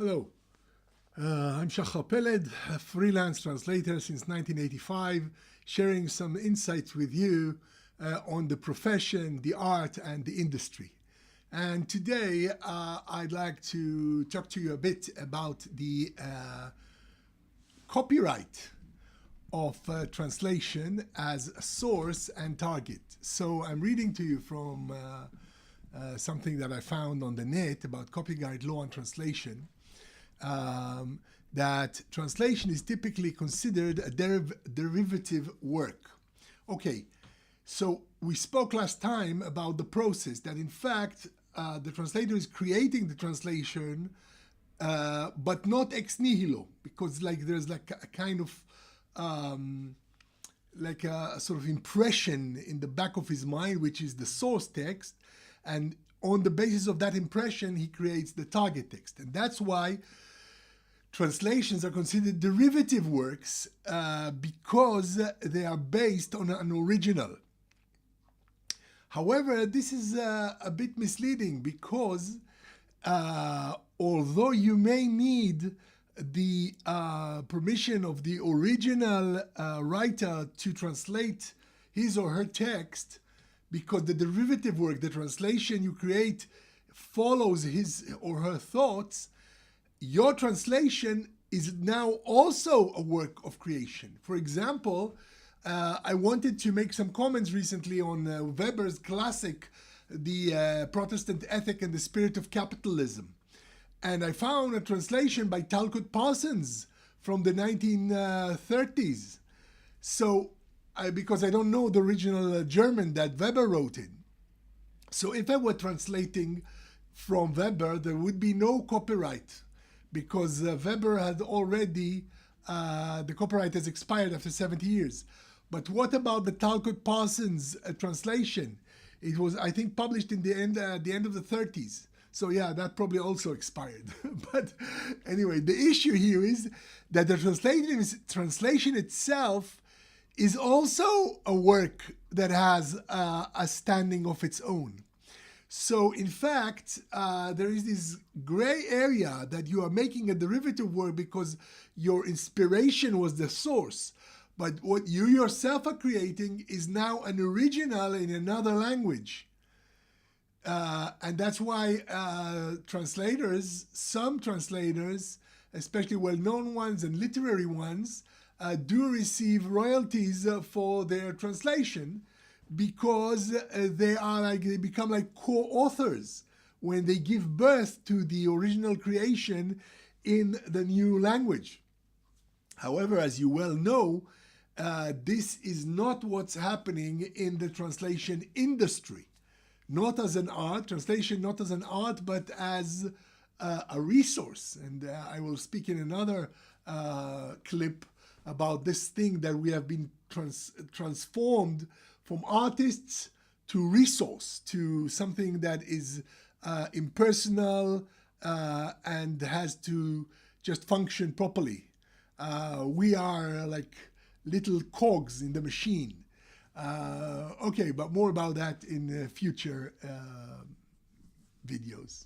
Hello, I'm Shakar Pelled, a freelance translator since 1985, sharing some insights with you on the profession, the art, and the industry. And today I'd like to talk to you a bit about the copyright of translation as a source and target. So I'm reading to you from something that I found on the net about copyright law and translation. That translation is typically considered a derivative work. Okay, so we spoke last time about the process that in fact the translator is creating the translation but not ex nihilo, because there's a kind of like a sort of impression in the back of his mind, which is the source text, and on the basis of that impression he creates the target text. And that's why translations are considered derivative works because they are based on an original. However, this is a bit misleading because although you may need the permission of the original writer to translate his or her text, because the derivative work, the translation you create, follows his or her thoughts, your translation is now also a work of creation. For example, I wanted to make some comments recently on Weber's classic, The Protestant Ethic and the Spirit of Capitalism. And I found a translation by Talcott Parsons from the 1930s. So, because I don't know the original German that Weber wrote in. So if I were translating from Weber, there would be no copyright, because Weber had already, the copyright has expired after 70 years. But what about the Talcott Parsons translation? It was, I think, published in the end of the 30s. So yeah, that probably also expired. But anyway, the issue here is that the translation itself is also a work that has a standing of its own. So in fact, there is this gray area that you are making a derivative work because your inspiration was the source. But what you yourself are creating is now an original in another language. And that's why some translators, especially well-known ones and literary ones, do receive royalties for their translation, because they become like co-authors when they give birth to the original creation in the new language. However, as you well know, this is not what's happening in the translation industry. Not as an art, translation not as an art, but as a resource. And I will speak in another clip about this thing that we have been transformed from artists to resource, to something that is impersonal and has to just function properly. We are like little cogs in the machine. Okay, but more about that in future videos.